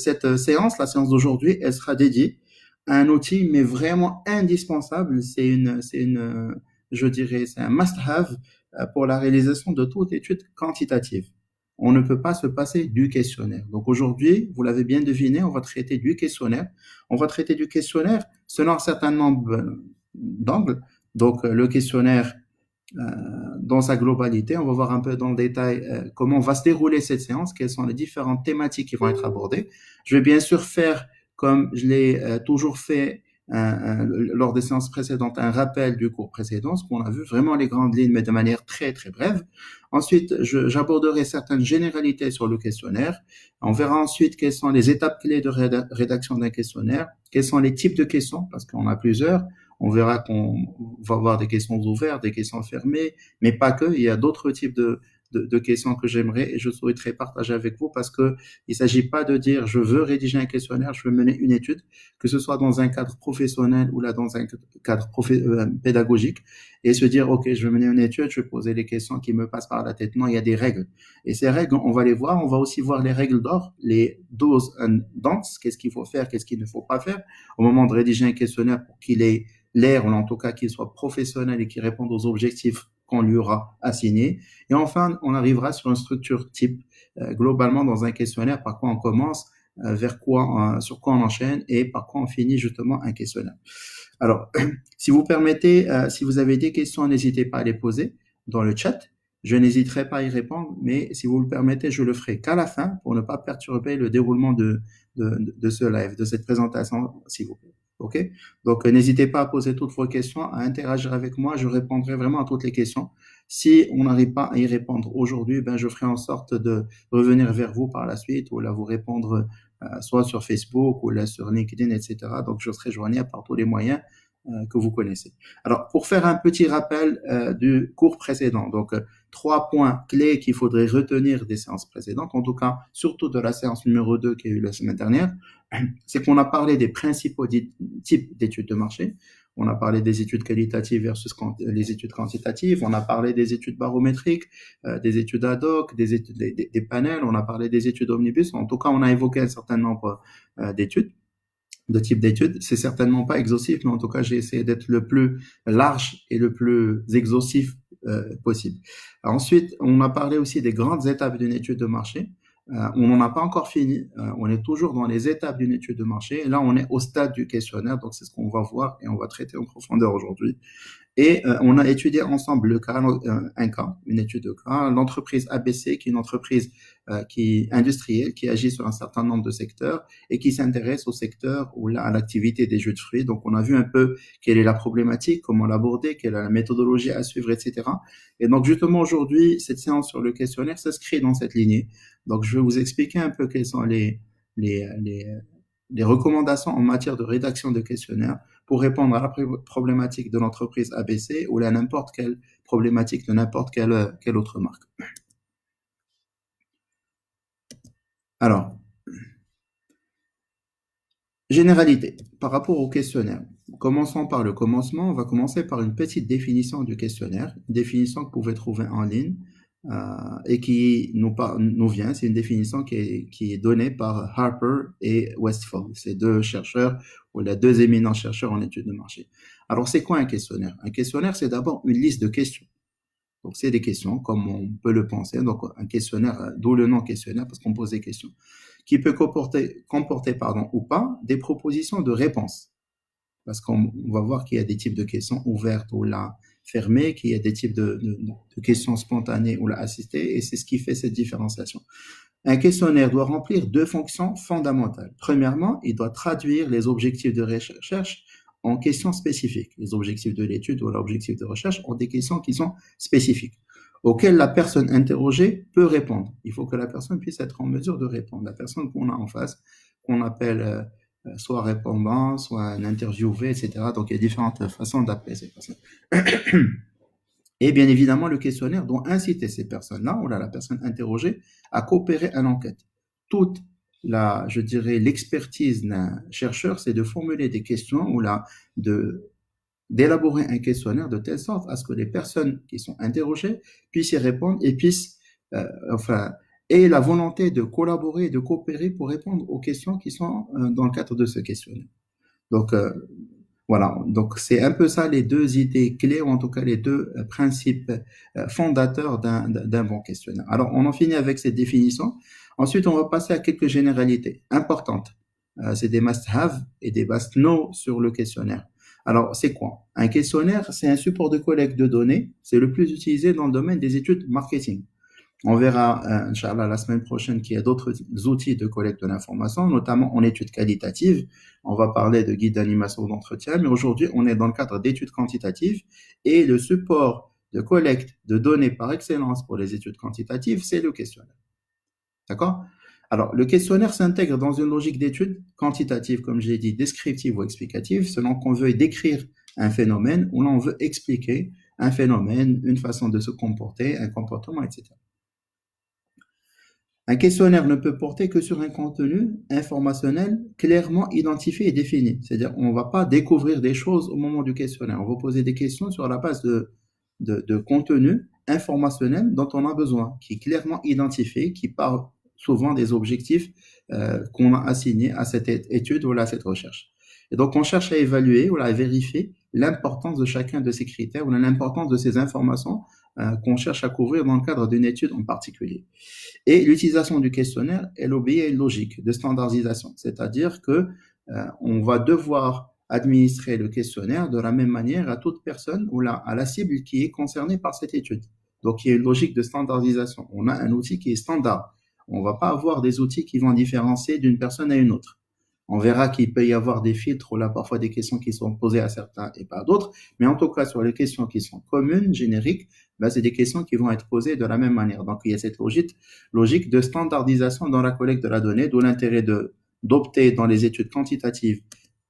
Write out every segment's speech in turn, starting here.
cette séance, la séance d'aujourd'hui, elle sera dédiée à un outil, mais vraiment indispensable. Je dirais, c'est un must-have pour la réalisation de toute étude quantitative. On ne peut pas se passer du questionnaire. Donc aujourd'hui, vous l'avez bien deviné, on va traiter du questionnaire. On va traiter du questionnaire selon un certain nombre d'angles. Donc le questionnaire euh, dans sa globalité, on va voir un peu dans le détail comment va se dérouler cette séance, quelles sont les différentes thématiques qui vont être abordées. Je vais bien sûr faire, comme je l'ai toujours fait lors des séances précédentes, un rappel du cours précédent, ce qu'on a vu, vraiment les grandes lignes, mais de manière très très brève. Ensuite, j'aborderai certaines généralités sur le questionnaire. On verra ensuite quelles sont les étapes clés de rédaction d'un questionnaire, quels sont les types de questions, parce qu'on a plusieurs. On verra qu'on va avoir des questions ouvertes, des questions fermées, mais pas que. Il y a d'autres types de questions que j'aimerais et je souhaiterais partager avec vous parce que il s'agit pas de dire je veux rédiger un questionnaire, je veux mener une étude, que ce soit dans un cadre professionnel ou là dans un cadre pédagogique et se dire ok je veux mener une étude, je vais poser les questions qui me passent par la tête. Non, il y a des règles et ces règles on va les voir. On va aussi voir les règles d'or, les do's and don'ts, qu'est-ce qu'il faut faire, qu'est-ce qu'il ne faut pas faire au moment de rédiger un questionnaire pour qu'il ait l'air, ou en tout cas qu'il soit professionnel et qu'il réponde aux objectifs qu'on lui aura assignés. Et enfin, on arrivera sur une structure type, globalement dans un questionnaire, par quoi on commence, sur quoi on enchaîne et par quoi on finit justement un questionnaire. Alors, si vous permettez, si vous avez des questions, n'hésitez pas à les poser dans le chat. Je n'hésiterai pas à y répondre, mais si vous le permettez, je le ferai qu'à la fin pour ne pas perturber le déroulement de ce live, de cette présentation, s'il vous plaît. OK? Donc, n'hésitez pas à poser toutes vos questions, à interagir avec moi. Je répondrai vraiment à toutes les questions. Si on n'arrive pas à y répondre aujourd'hui, ben, je ferai en sorte de revenir vers vous par la suite ou là vous répondre soit sur Facebook ou là sur LinkedIn, etc. Donc, je serai joignable par tous les moyens que vous connaissez. Alors, pour faire un petit rappel du cours précédent, donc 3 points clés qu'il faudrait retenir des séances précédentes, en tout cas, surtout de la séance numéro 2 qui a eu la semaine dernière, c'est qu'on a parlé des principaux types d'études de marché. On a parlé des études qualitatives versus les études quantitatives. On a parlé des études barométriques, des études ad hoc, des panels. On a parlé des études omnibus. En tout cas, on a évoqué un certain nombre d'études, de types d'études. C'est certainement pas exhaustif, mais en tout cas, j'ai essayé d'être le plus large et le plus exhaustif possible. Ensuite, on a parlé aussi des grandes étapes d'une étude de marché. On n'en a pas encore fini. On est toujours dans les étapes d'une étude de marché. Et là, on est au stade du questionnaire. Donc, c'est ce qu'on va voir et on va traiter en profondeur aujourd'hui. Et on a étudié ensemble le cas, un cas, une étude de cas, l'entreprise ABC, qui est une entreprise qui industrielle, qui agit sur un certain nombre de secteurs et qui s'intéresse au secteur ou à l'activité des jus de fruits. Donc, on a vu un peu quelle est la problématique, comment l'aborder, quelle est la méthodologie à suivre, etc. Et donc, justement, aujourd'hui, cette séance sur le questionnaire s'inscrit dans cette lignée. Donc, je vais vous expliquer un peu quelles sont les, les, les recommandations en matière de rédaction de questionnaires pour répondre à la problématique de l'entreprise ABC ou à n'importe quelle problématique de n'importe quelle autre marque. Alors, généralité, par rapport au questionnaire. Commençons par le commencement. On va commencer par une petite définition du questionnaire, une définition que vous pouvez trouver en ligne et qui nous vient. C'est une définition qui est donnée par Harper et Westphal. C'est deux chercheurs ou les deux éminents chercheurs en études de marché. Alors, c'est quoi un questionnaire? Un questionnaire, c'est d'abord une liste de questions. Donc, c'est des questions, comme on peut le penser. Donc, un questionnaire, d'où le nom questionnaire, parce qu'on pose des questions, qui peut comporter ou pas des propositions de réponses. Parce qu'on va voir qu'il y a des types de questions ouvertes ou là fermées, qu'il y a des types de questions spontanées ou là assistées, et c'est ce qui fait cette différenciation. Un questionnaire doit remplir deux fonctions fondamentales. Premièrement, il doit traduire les objectifs de recherche en questions spécifiques. Les objectifs de l'étude ou l'objectif de recherche ont des questions qui sont spécifiques, auxquelles la personne interrogée peut répondre. Il faut que la personne puisse être en mesure de répondre. La personne qu'on a en face, qu'on appelle soit répondant, soit un interviewé, etc. Donc, il y a différentes façons d'appeler ces personnes. Et bien évidemment, le questionnaire doit inciter ces personnes-là, ou là, la personne interrogée, à coopérer à l'enquête. Toute je dirais, l'expertise d'un chercheur, c'est de formuler des questions ou là, d'élaborer un questionnaire de telle sorte à ce que les personnes qui sont interrogées puissent y répondre et puissent, et la volonté de collaborer et de coopérer pour répondre aux questions qui sont dans le cadre de ce questionnaire. Donc, voilà, donc c'est un peu ça les deux idées clés, ou en tout cas les deux principes fondateurs d'un bon questionnaire. Alors, on en finit avec cette définition. Ensuite, on va passer à quelques généralités importantes. C'est des must-have et des must-know sur le questionnaire. Alors, c'est quoi? Un questionnaire, c'est un support de collecte de données. C'est le plus utilisé dans le domaine des études marketing. On verra, Inch'Allah, la semaine prochaine qu'il y a d'autres outils de collecte de l'information, notamment en études qualitatives. On va parler de guide d'animation d'entretien, mais aujourd'hui, on est dans le cadre d'études quantitatives et le support de collecte de données par excellence pour les études quantitatives, c'est le questionnaire. D'accord? Alors, le questionnaire s'intègre dans une logique d'étude quantitative, comme j'ai dit, descriptive ou explicative, selon qu'on veut décrire un phénomène ou l'on veut expliquer un phénomène, une façon de se comporter, un comportement, etc. Un questionnaire ne peut porter que sur un contenu informationnel clairement identifié et défini. C'est-à-dire, on ne va pas découvrir des choses au moment du questionnaire. On va poser des questions sur la base de contenu informationnel dont on a besoin, qui est clairement identifié, qui parle souvent des objectifs qu'on a assignés à cette étude ou à cette recherche. Et donc, on cherche à évaluer ou à vérifier l'importance de chacun de ces critères ou l'importance de ces informations qu'on cherche à couvrir dans le cadre d'une étude en particulier. Et l'utilisation du questionnaire, elle obéit à une logique de standardisation, c'est-à-dire que on va devoir administrer le questionnaire de la même manière à toute personne ou à la cible qui est concernée par cette étude. Donc, il y a une logique de standardisation. On a un outil qui est standard. On ne va pas avoir des outils qui vont différencier d'une personne à une autre. On verra qu'il peut y avoir des filtres ou là parfois des questions qui sont posées à certains et pas à d'autres, mais en tout cas sur les questions qui sont communes, génériques, ben, c'est des questions qui vont être posées de la même manière. Donc il y a cette logique de standardisation dans la collecte de la donnée, d'où l'intérêt d'opter dans les études quantitatives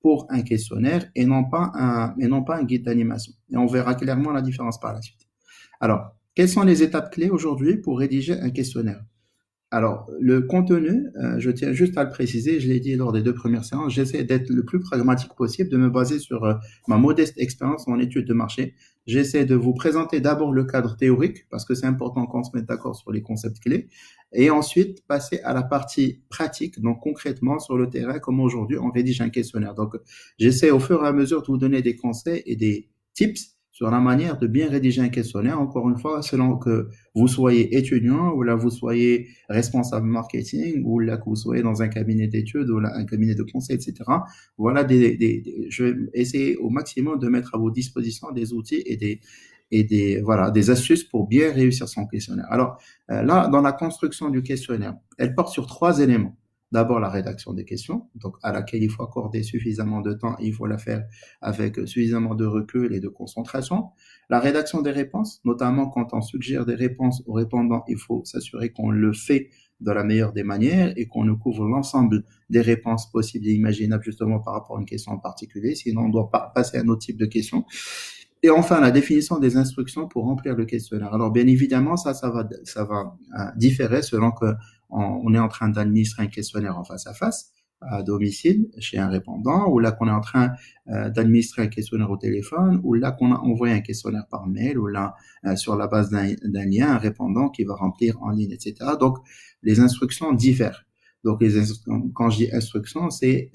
pour un questionnaire et non pas un guide d'animation. Et on verra clairement la différence par la suite. Alors, quelles sont les étapes clés aujourd'hui pour rédiger un questionnaire? Alors, le contenu, je tiens juste à le préciser, je l'ai dit lors des deux premières séances, j'essaie d'être le plus pragmatique possible, de me baser sur ma modeste expérience en études de marché. J'essaie de vous présenter d'abord le cadre théorique, parce que c'est important qu'on se mette d'accord sur les concepts clés, et ensuite passer à la partie pratique, donc concrètement sur le terrain, comme aujourd'hui on rédige un questionnaire. Donc, j'essaie au fur et à mesure de vous donner des conseils et des tips sur la manière de bien rédiger un questionnaire, encore une fois, selon que vous soyez étudiant ou là vous soyez responsable marketing ou là que vous soyez dans un cabinet d'études ou là un cabinet de conseil, etc. Voilà, je vais essayer au maximum de mettre à vos dispositions des outils voilà, des astuces pour bien réussir son questionnaire. Alors là, dans la construction du questionnaire, elle porte sur trois éléments. D'abord, la rédaction des questions, donc à laquelle il faut accorder suffisamment de temps, il faut la faire avec suffisamment de recul et de concentration. La rédaction des réponses, notamment quand on suggère des réponses aux répondants, il faut s'assurer qu'on le fait de la meilleure des manières et qu'on ne couvre l'ensemble des réponses possibles et imaginables justement par rapport à une question en particulier, sinon on doit passer à un autre type de question. Et enfin, la définition des instructions pour remplir le questionnaire. Alors, bien évidemment, ça va différer selon que on est en train d'administrer un questionnaire en face à face, à domicile, chez un répondant, ou là qu'on est en train d'administrer un questionnaire au téléphone, ou là qu'on a envoyé un questionnaire par mail, ou là sur la base d'un lien, un répondant qui va remplir en ligne, etc. Donc, les instructions diffèrent. Donc, quand je dis instructions, c'est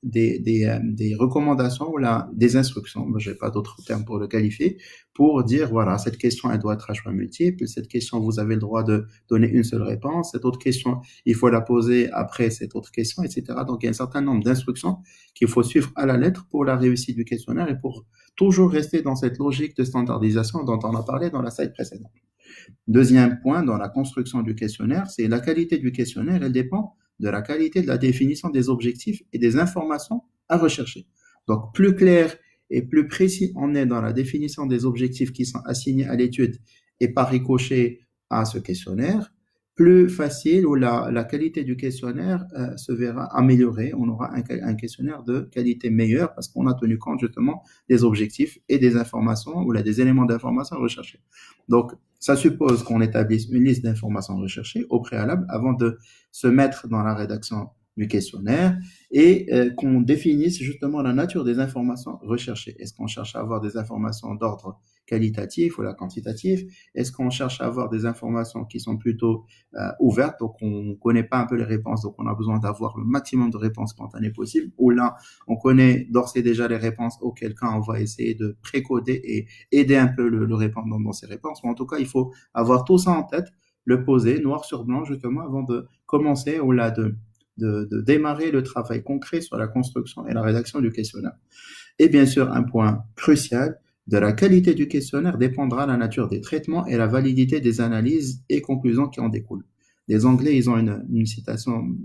des recommandations ou là, des instructions, je n'ai pas d'autre terme pour le qualifier, pour dire, voilà, cette question, elle doit être à choix multiple, cette question, vous avez le droit de donner une seule réponse, cette autre question, il faut la poser après cette autre question, etc. Donc, il y a un certain nombre d'instructions qu'il faut suivre à la lettre pour la réussite du questionnaire et pour toujours rester dans cette logique de standardisation dont on a parlé dans la slide précédente. Deuxième point dans la construction du questionnaire, c'est la qualité du questionnaire, elle dépend de la qualité de la définition des objectifs et des informations à rechercher. Donc, plus clair et plus précis on est dans la définition des objectifs qui sont assignés à l'étude et par ricochet à ce questionnaire, plus facile ou la qualité du questionnaire se verra améliorée. On aura un questionnaire de qualité meilleure parce qu'on a tenu compte justement des objectifs et des informations ou là, des éléments d'information recherchés. Donc, ça suppose qu'on établisse une liste d'informations recherchées au préalable avant de se mettre dans la rédaction du questionnaire et qu'on définisse justement la nature des informations recherchées. Est-ce qu'on cherche à avoir des informations d'ordre qualitatif ou la quantitatif? Est-ce qu'on cherche à avoir des informations qui sont plutôt ouvertes, donc on ne connaît pas un peu les réponses, donc on a besoin d'avoir le maximum de réponses spontanées possibles, ou là, on connaît d'ores et déjà les réponses, auquel cas on va essayer de précoder et aider un peu le répondant dans ses réponses. Mais en tout cas, il faut avoir tout ça en tête, le poser noir sur blanc justement avant de commencer ou là de démarrer le travail concret sur la construction et la rédaction du questionnaire. Et bien sûr, un point crucial, de la qualité du questionnaire dépendra la nature des traitements et la validité des analyses et conclusions qui en découlent. Les Anglais, ils ont une citation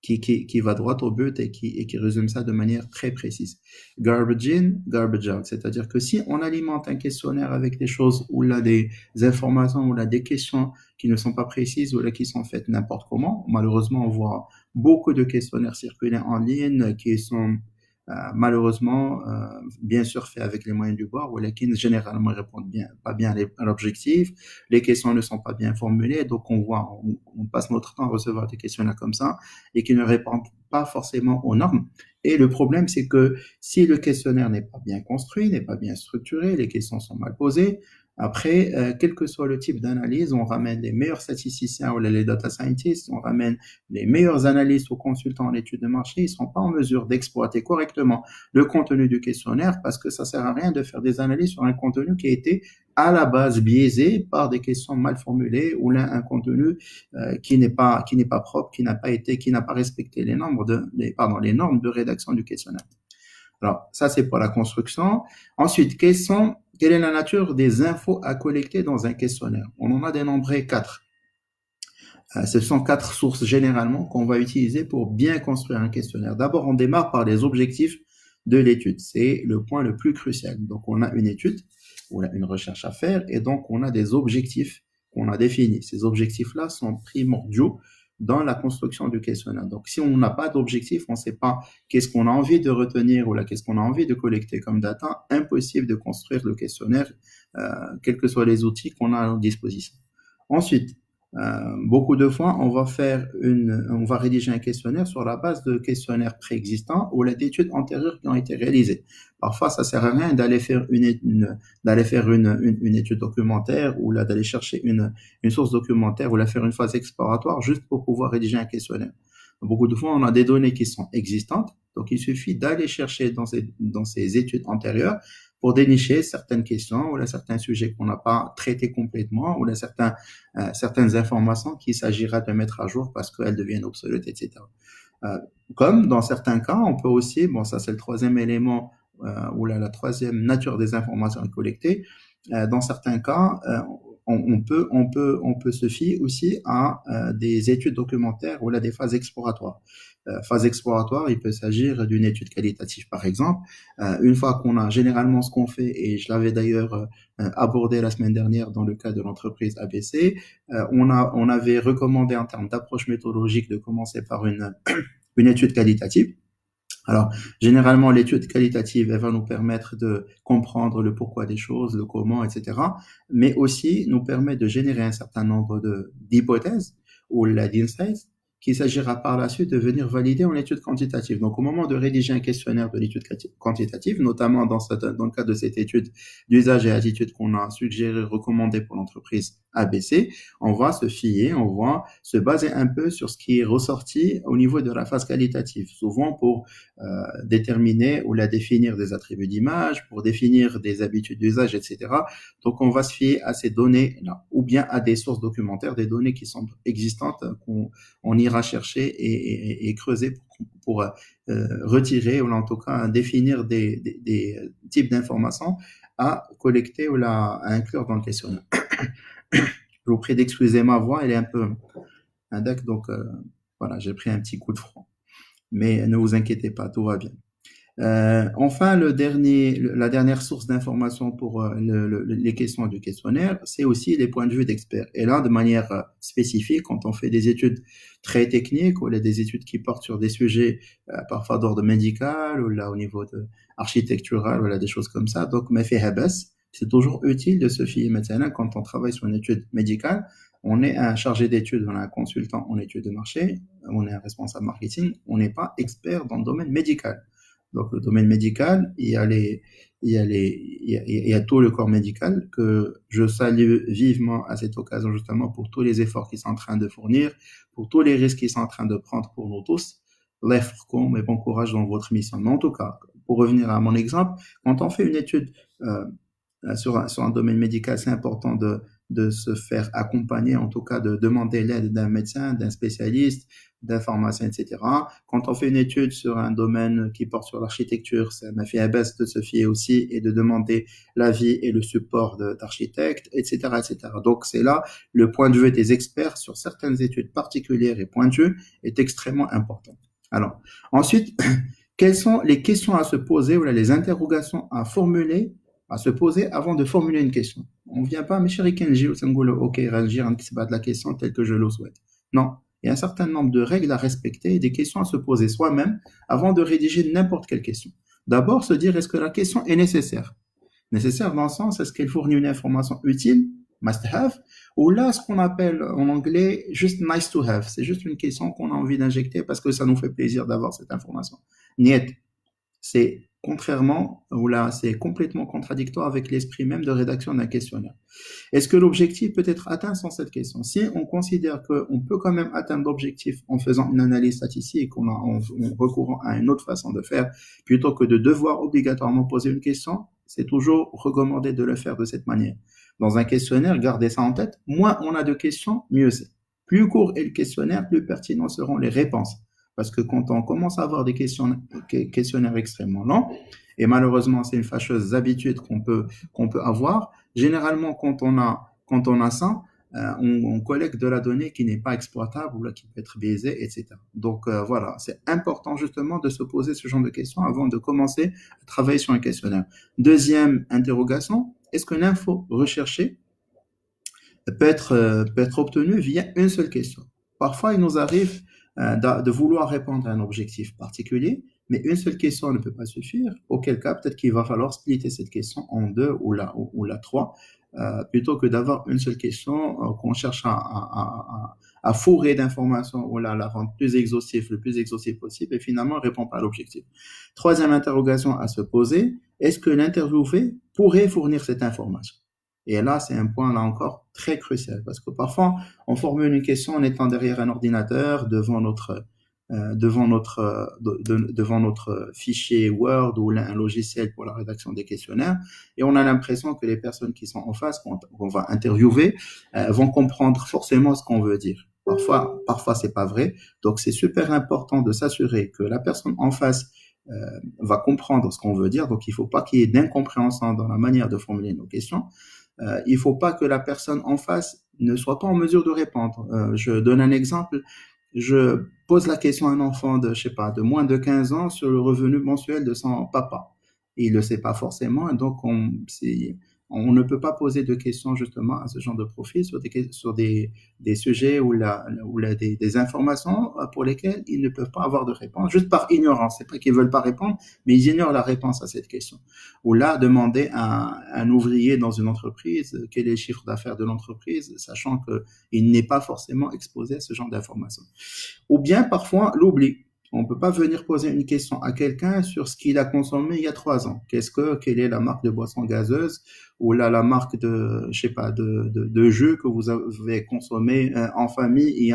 qui va droit au but et qui résume ça de manière très précise. Garbage in, garbage out. C'est-à-dire que si on alimente un questionnaire avec des choses ou là des informations ou là des questions qui ne sont pas précises ou là qui sont faites n'importe comment, malheureusement, on voit beaucoup de questionnaires circuler en ligne qui sont malheureusement, bien sûr, fait avec les moyens du bord, ou les qui généralement répondent bien, pas bien à l'objectif. Les questions ne sont pas bien formulées, donc on passe notre temps à recevoir des questionnaires comme ça et qui ne répondent pas forcément aux normes. Et le problème, c'est que si le questionnaire n'est pas bien construit, n'est pas bien structuré, les questions sont mal posées, après, quel que soit le type d'analyse, on ramène les meilleurs statisticiens ou les data scientists, on ramène les meilleurs analystes ou consultants en études de marché, ils ne seront pas en mesure d'exploiter correctement le contenu du questionnaire parce que ça ne sert à rien de faire des analyses sur un contenu qui a été à la base biaisé par des questions mal formulées ou là un contenu qui n'est pas propre, qui n'a pas respecté les les normes de rédaction du questionnaire. Alors, ça, c'est pour la construction. Ensuite, quelle est la nature des infos à collecter dans un questionnaire? On en a dénombré 4. Ce sont 4 sources généralement qu'on va utiliser pour bien construire un questionnaire. D'abord, on démarre par les objectifs de l'étude. C'est le point le plus crucial. Donc, on a une étude, on a une recherche à faire, et donc on a des objectifs qu'on a définis. Ces objectifs-là sont primordiaux dans la construction du questionnaire. Donc, si on n'a pas d'objectif, on ne sait pas qu'est-ce qu'on a envie de retenir ou là, qu'est-ce qu'on a envie de collecter comme data, impossible de construire le questionnaire, quels que soient les outils qu'on a à notre disposition. Ensuite, beaucoup de fois, on va rédiger un questionnaire sur la base de questionnaires préexistants ou d'études antérieures qui ont été réalisées. Parfois, ça sert à rien d'aller faire une étude documentaire ou là d'aller chercher une source documentaire ou là faire une phase exploratoire juste pour pouvoir rédiger un questionnaire. Beaucoup de fois, on a des données qui sont existantes, donc il suffit d'aller chercher dans ces études antérieures pour dénicher certaines questions ou là, certains sujets qu'on n'a pas traités complètement ou là, certaines informations qu'il s'agira de mettre à jour parce qu'elles deviennent obsolètes, etc. Comme dans certains cas, on peut aussi, bon ça c'est le troisième élément ou là, la troisième nature des informations à collecter, dans certains cas, on peut se fier aussi à des études documentaires ou là, des phases exploratoires. Phase exploratoire, il peut s'agir d'une étude qualitative, par exemple. Une fois qu'on a généralement ce qu'on fait, et je l'avais d'ailleurs abordé la semaine dernière dans le cas de l'entreprise ABC, on avait recommandé en termes d'approche méthodologique de commencer par une étude qualitative. Alors, généralement, l'étude qualitative, elle va nous permettre de comprendre le pourquoi des choses, le comment, etc., mais aussi nous permet de générer un certain nombre d'hypothèses ou d'insights qu'il s'agira par la suite de venir valider en étude quantitative. Donc, au moment de rédiger un questionnaire de l'étude quantitative, notamment dans le cadre de cette étude d'usage et attitude qu'on a suggéré, recommandé pour l'entreprise ABC, on va se fier, on va se baser un peu sur ce qui est ressorti au niveau de la phase qualitative, souvent pour déterminer ou la définir des attributs d'image, pour définir des habitudes d'usage, etc. Donc, on va se fier à ces données-là, ou bien à des sources documentaires, des données qui sont existantes, qu'on ira chercher et creuser pour retirer, ou en tout cas définir des types d'informations à collecter ou à inclure dans le questionnaire. Je vous prie d'excuser ma voix, elle est un peu index, donc voilà, j'ai pris un petit coup de froid. Mais ne vous inquiétez pas, tout va bien. Enfin, la dernière source d'information pour les questions du questionnaire, c'est aussi les points de vue d'experts. Et là, de manière spécifique, quand on fait des études très techniques ou des études qui portent sur des sujets parfois d'ordre médical ou là au niveau architectural ou là des choses comme ça, donc mais fait habas, c'est toujours utile de se fier. Maintenant, quand on travaille sur une étude médicale, on est un chargé d'études, on est un consultant en études de marché, on est un responsable marketing, on n'est pas expert dans le domaine médical. Donc, le domaine médical, il y a tout le corps médical que je salue vivement à cette occasion, justement, pour tous les efforts qu'ils sont en train de fournir, pour tous les risques qu'ils sont en train de prendre pour nous tous. L'EFRCOM et bon courage dans votre mission. Mais en tout cas, pour revenir à mon exemple, quand on fait une étude euh, sur un domaine médical, c'est important de se faire accompagner, en tout cas de demander l'aide d'un médecin, d'un spécialiste, d'un pharmacien, etc. Quand on fait une étude sur un domaine qui porte sur l'architecture, ça m'a fait un baisse de se fier aussi et de demander l'avis et le support d'architectes, etc., etc. Donc c'est là le point de vue des experts sur certaines études particulières et pointues est extrêmement important. Alors, ensuite, quelles sont les questions à se poser ou les interrogations à formuler, à se poser avant de formuler une question? On ne vient pas, mes chéris Kenji, ou Sangolo, ok, réagir à la question telle que je le souhaite. Non, il y a un certain nombre de règles à respecter et des questions à se poser soi-même avant de rédiger n'importe quelle question. D'abord, se dire est-ce que la question est nécessaire? Nécessaire dans le sens, est-ce qu'elle fournit une information utile, must have, ou là, ce qu'on appelle en anglais juste nice to have. C'est juste une question qu'on a envie d'injecter parce que ça nous fait plaisir d'avoir cette information. Niet. C'est contrairement, ou là, c'est complètement contradictoire avec l'esprit même de rédaction d'un questionnaire. Est-ce que l'objectif peut être atteint sans cette question? Si on considère qu'on peut quand même atteindre l'objectif en faisant une analyse statistique, en recourant à une autre façon de faire, plutôt que de devoir obligatoirement poser une question, c'est toujours recommandé de le faire de cette manière. Dans un questionnaire, gardez ça en tête, moins on a de questions, mieux c'est. Plus court est le questionnaire, plus pertinents seront les réponses. Parce que quand on commence à avoir des questionnaires extrêmement longs, et malheureusement c'est une fâcheuse habitude qu'on peut avoir, généralement quand on a ça, on collecte de la donnée qui n'est pas exploitable ou là, qui peut être biaisée, etc. Donc voilà, c'est important justement de se poser ce genre de questions avant de commencer à travailler sur un questionnaire. Deuxième interrogation, est-ce que l'info recherchée peut être obtenue via une seule question? Parfois, il nous arrive de vouloir répondre à un objectif particulier, mais une seule question ne peut pas suffire, auquel cas peut-être qu'il va falloir splitter cette question en deux ou la trois, plutôt que d'avoir une seule question qu'on cherche à fourrer d'informations ou là, la rendre plus exhaustive, le plus exhaustif possible, et finalement, ne répond pas à l'objectif. Troisième interrogation à se poser, est-ce que l'interviewé pourrait fournir cette information? Et là, c'est un point, là encore, très crucial, parce que parfois, on formule une question en étant derrière un ordinateur, devant notre fichier Word ou un logiciel pour la rédaction des questionnaires, et on a l'impression que les personnes qui sont en face, qu'on va interviewer, vont comprendre forcément ce qu'on veut dire. Parfois, c'est pas vrai. Donc, c'est super important de s'assurer que la personne en face va comprendre ce qu'on veut dire. Donc, il faut pas qu'il y ait d'incompréhension dans la manière de formuler nos questions. Il faut pas que la personne en face ne soit pas en mesure de répondre. Je donne un exemple. Je pose la question à un enfant de, je sais pas, de moins de 15 ans sur le revenu mensuel de son papa. Il le sait pas forcément, et donc on ne peut pas poser de questions justement à ce genre de profil sur des sujets des informations pour lesquelles ils ne peuvent pas avoir de réponse, juste par ignorance. C'est pas qu'ils veulent pas répondre, mais ils ignorent la réponse à cette question. Ou là, demander à un ouvrier dans une entreprise quel est le chiffre d'affaires de l'entreprise, sachant qu'il n'est pas forcément exposé à ce genre d'informations. Ou bien parfois l'oubli. On ne peut pas venir poser une question à quelqu'un sur ce qu'il a consommé il y a 3 ans. Quelle est la marque de boisson gazeuse ou là, la marque de, je sais pas, de jus que vous avez consommé en famille il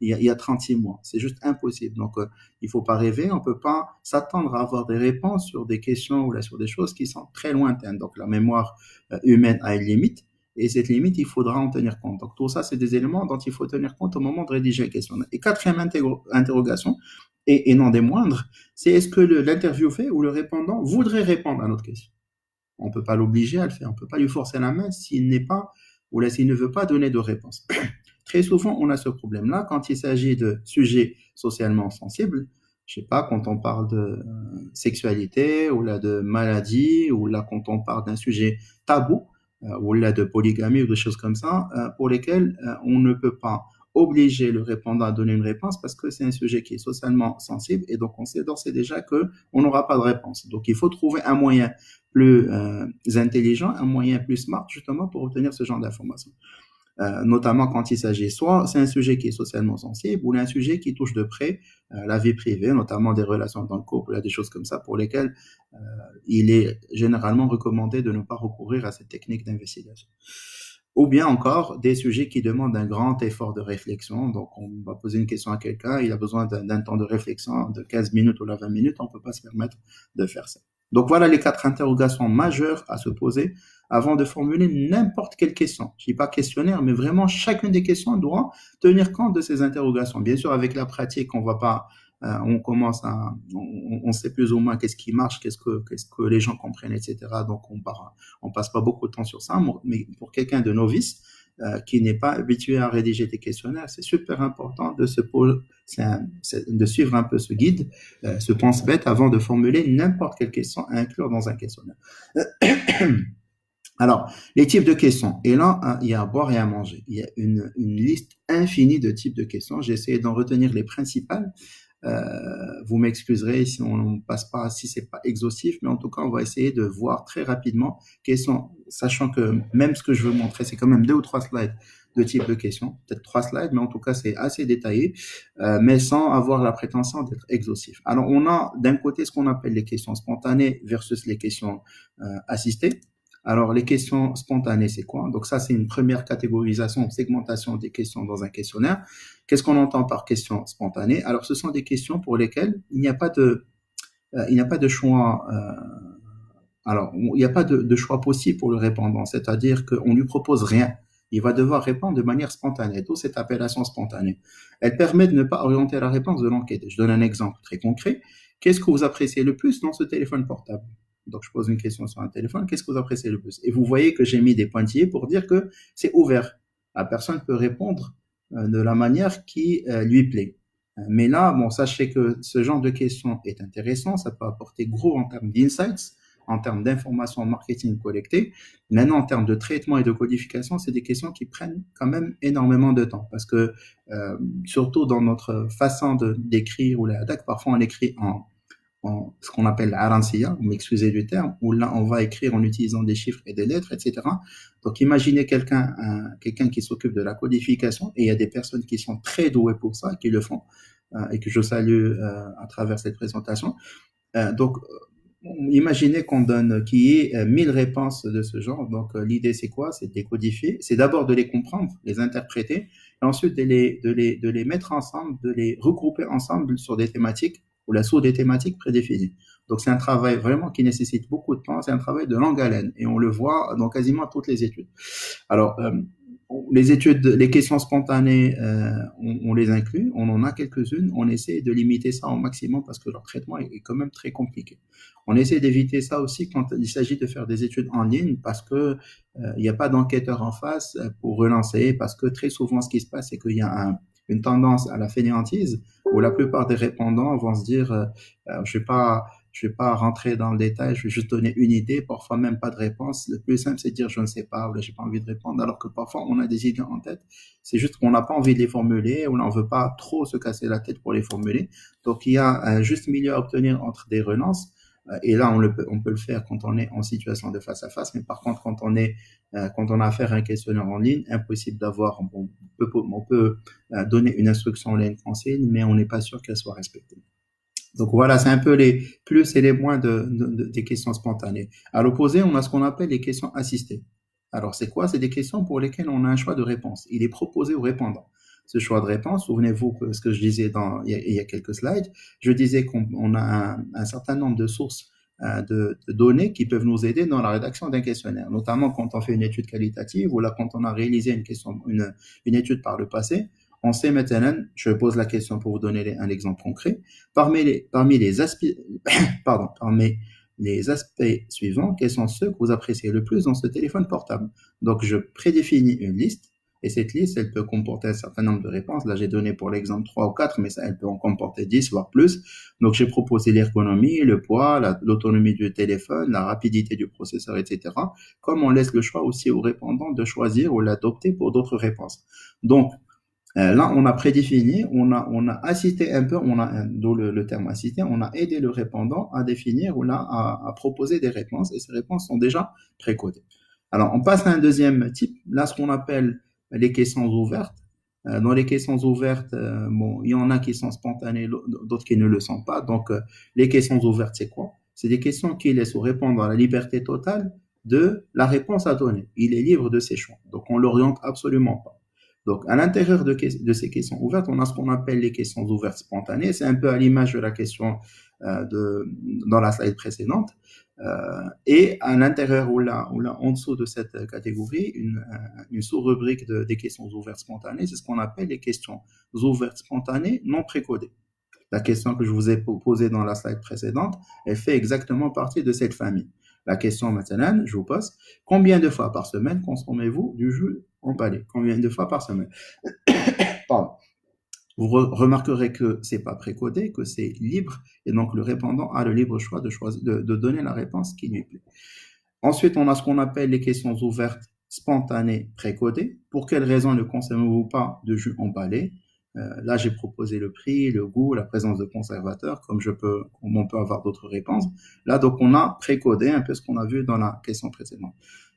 y a 36 mois. C'est juste impossible. Donc, il faut pas rêver. On peut pas s'attendre à avoir des réponses sur des questions ou là, sur des choses qui sont très lointaines. Donc, la mémoire humaine a une limite. Et cette limite, il faudra en tenir compte. Donc, tout ça, c'est des éléments dont il faut tenir compte au moment de rédiger la question. Et quatrième interrogation, et non des moindres, c'est est-ce que l'interviewé ou le répondant voudrait répondre à notre question? On ne peut pas l'obliger à le faire, on ne peut pas lui forcer la main s'il n'est pas, ou là, s'il ne veut pas donner de réponse. Très souvent, on a ce problème-là quand il s'agit de sujets socialement sensibles. Je sais pas, quand on parle de sexualité, ou là de maladie, ou là quand on parle d'un sujet tabou, ou là de polygamie ou des choses comme ça, pour lesquelles on ne peut pas obliger le répondant à donner une réponse parce que c'est un sujet qui est socialement sensible et donc on sait d'ores et déjà qu'on n'aura pas de réponse. Donc il faut trouver un moyen plus intelligent, un moyen plus smart justement pour obtenir ce genre d'informations. Notamment quand il s'agit soit c'est un sujet qui est socialement sensible ou un sujet qui touche de près la vie privée, notamment des relations dans le couple, des choses comme ça pour lesquelles il est généralement recommandé de ne pas recourir à cette technique d'investigation. Ou bien encore des sujets qui demandent un grand effort de réflexion. Donc, on va poser une question à quelqu'un, il a besoin d'un temps de réflexion de 15 minutes ou la 20 minutes, on ne peut pas se permettre de faire ça. Donc, voilà les 4 interrogations majeures à se poser avant de formuler n'importe quelle question. Je dis pas questionnaire, mais vraiment chacune des questions doit tenir compte de ces interrogations. Bien sûr, avec la pratique, on va pas, on commence à, on sait plus ou moins qu'est-ce qui marche, qu'est-ce que les gens comprennent, etc. Donc, on passe pas beaucoup de temps sur ça. Mais pour quelqu'un de novice, qui n'est pas habitué à rédiger des questionnaires, c'est super important de de suivre un peu ce guide, ce pense-bête avant de formuler n'importe quelle question à inclure dans un questionnaire. Alors, les types de questions. Et là, il y a à boire et à manger. Il y a une liste infinie de types de questions. J'ai essayé d'en retenir les principales. Vous m'excuserez si on ne passe pas, si c'est pas exhaustif, mais en tout cas, on va essayer de voir très rapidement quelles sont, sachant que même ce que je veux montrer, c'est quand même 2 ou 3 slides de type de questions, peut-être 3 slides, mais en tout cas, c'est assez détaillé, mais sans avoir la prétention d'être exhaustif. Alors, on a d'un côté ce qu'on appelle les questions spontanées versus les questions assistées. Alors, les questions spontanées, c'est quoi? Donc ça, c'est une première catégorisation, segmentation des questions dans un questionnaire. Qu'est-ce qu'on entend par questions spontanées? Alors, ce sont des questions pour lesquelles il n'y a pas de choix. Alors, il n'y a pas de choix possible pour le répondant, c'est-à-dire qu'on lui propose rien. Il va devoir répondre de manière spontanée, d'où cette appellation spontanée. Elle permet de ne pas orienter la réponse de l'enquête. Je donne un exemple très concret. Qu'est-ce que vous appréciez le plus dans ce téléphone portable? Donc, je pose une question sur un téléphone. Qu'est-ce que vous appréciez le plus? Et vous voyez que j'ai mis des pointillés pour dire que c'est ouvert. La personne peut répondre de la manière qui lui plaît. Mais là, bon, sachez que ce genre de question est intéressant. Ça peut apporter gros en termes d'insights, en termes d'informations marketing collectées. Maintenant, en termes de traitement et de codification, c'est des questions qui prennent quand même énormément de temps parce que, surtout dans notre façon d'écrire ou la DAC, parfois on écrit ce qu'on appelle l'arancia, vous m'excusez du terme, où là, on va écrire en utilisant des chiffres et des lettres, etc. Donc, imaginez quelqu'un qui s'occupe de la codification, et il y a des personnes qui sont très douées pour ça, qui le font, et que je salue à travers cette présentation. Donc, imaginez qu'on donne, qu'il y ait 1000 réponses de ce genre. Donc, l'idée, c'est quoi? C'est de les codifier. C'est d'abord de les comprendre, les interpréter, et ensuite de les mettre ensemble, de les regrouper ensemble sur des thématiques ou là sous des thématiques prédéfinies. Donc, c'est un travail vraiment qui nécessite beaucoup de temps. C'est un travail de longue haleine et on le voit dans quasiment toutes les études. Alors, les études, les questions spontanées, on les inclut, on en a quelques-unes, on essaie de limiter ça au maximum parce que leur traitement est quand même très compliqué. On essaie d'éviter ça aussi quand il s'agit de faire des études en ligne parce que il n'y a pas d'enquêteur en face pour relancer, parce que très souvent ce qui se passe c'est qu'il y a une tendance à la fainéantise où la plupart des répondants vont se dire je vais pas rentrer dans le détail, je vais juste donner une idée, parfois même pas de réponse. Le plus simple, c'est de dire je ne sais pas, ou là, j'ai pas envie de répondre, alors que parfois on a des idées en tête. C'est juste qu'on n'a pas envie de les formuler, ou on ne veut pas trop se casser la tête pour les formuler. Donc il y a un juste milieu à obtenir entre des relances. Et là, on peut le faire quand on est en situation de face à face, mais par contre, quand on a affaire à un questionnaire en ligne, impossible d'avoir, on peut donner une instruction en ligne consigne, mais on n'est pas sûr qu'elle soit respectée. Donc voilà, c'est un peu les plus et les moins des questions spontanées. À l'opposé, on a ce qu'on appelle les questions assistées. Alors c'est quoi? C'est des questions pour lesquelles on a un choix de réponse. Il est proposé au répondant. Ce choix de réponse, souvenez-vous que ce que je disais il y a quelques slides, je disais qu'on a un certain nombre de sources de données qui peuvent nous aider dans la rédaction d'un questionnaire, notamment quand on fait une étude qualitative ou là quand on a réalisé une étude par le passé. On sait maintenant, je pose la question pour vous donner un exemple concret, parmi les aspects, parmi les aspects suivants, quels sont ceux que vous appréciez le plus dans ce téléphone portable? Donc, je prédéfinis une liste et cette liste, elle peut comporter un certain nombre de réponses. Là, j'ai donné pour l'exemple 3 ou 4, mais ça, elle peut en comporter 10, voire plus. Donc, j'ai proposé l'ergonomie, le poids, l'autonomie du téléphone, la rapidité du processeur, etc. Comme on laisse le choix aussi au répondant de choisir ou l'adopter pour d'autres réponses. Donc, Là, on a prédéfini, on a assisté un peu, d'où le terme assisté, on a aidé le répondant à définir ou là à proposer des réponses et ces réponses sont déjà précodées. Alors, on passe à un deuxième type, là, ce qu'on appelle les questions ouvertes. Dans les questions ouvertes, bon, il y en a qui sont spontanées, d'autres qui ne le sont pas. Donc, les questions ouvertes, c'est quoi? C'est des questions qui laissent au répondant la liberté totale de la réponse à donner. Il est libre de ses choix. Donc, on l'oriente absolument pas. Donc, à l'intérieur de ces questions ouvertes, on a ce qu'on appelle les questions ouvertes spontanées. C'est un peu à l'image de la question dans la slide précédente. Et à l'intérieur ou là, en dessous de cette catégorie, une sous-rubrique des questions ouvertes spontanées, c'est ce qu'on appelle les questions ouvertes spontanées non précodées. La question que je vous ai posée dans la slide précédente, elle fait exactement partie de cette famille. La question maintenant, je vous pose, combien de fois par semaine consommez-vous du jus emballé? Combien de fois par semaine? Pardon. Vous remarquerez que c'est pas précodé, que c'est libre, et donc le répondant a le libre choix de choisir, de donner la réponse qui lui plaît. Ensuite, on a ce qu'on appelle les questions ouvertes spontanées précodées. Pour quelles raisons ne consommez-vous pas de jus emballé? Là, j'ai proposé le prix, le goût, la présence de conservateurs, comme on peut avoir d'autres réponses. Là, donc, on a précodé un peu ce qu'on a vu dans la question précédente.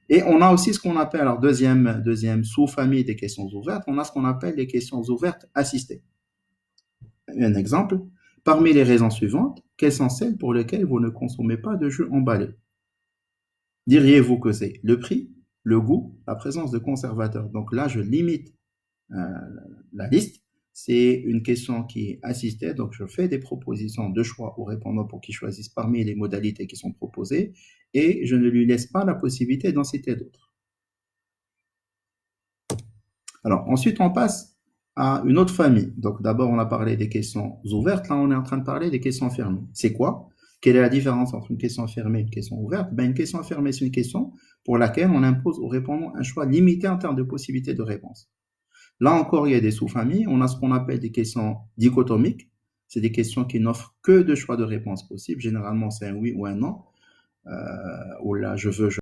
Et on a aussi ce qu'on appelle, alors deuxième sous-famille des questions ouvertes, on a ce qu'on appelle les questions ouvertes assistées. Un exemple, parmi les raisons suivantes, quelles sont celles pour lesquelles vous ne consommez pas de jus emballé? Diriez-vous que c'est le prix, le goût, la présence de conservateurs? Donc là, je limite la liste. C'est une question qui est assistée, donc je fais des propositions de choix aux répondants pour qu'ils choisissent parmi les modalités qui sont proposées et je ne lui laisse pas la possibilité d'en citer d'autres. Alors ensuite, on passe à une autre famille. Donc d'abord, on a parlé des questions ouvertes, là on est en train de parler des questions fermées. C'est quoi? Quelle est la différence entre une question fermée et une question ouverte? Une question fermée, c'est une question pour laquelle on impose aux répondants un choix limité en termes de possibilités de réponse. Là encore, il y a des sous-familles. On a ce qu'on appelle des questions dichotomiques. C'est des questions qui n'offrent que deux choix de réponse possibles. Généralement, c'est un oui ou un non. Ou là, je veux,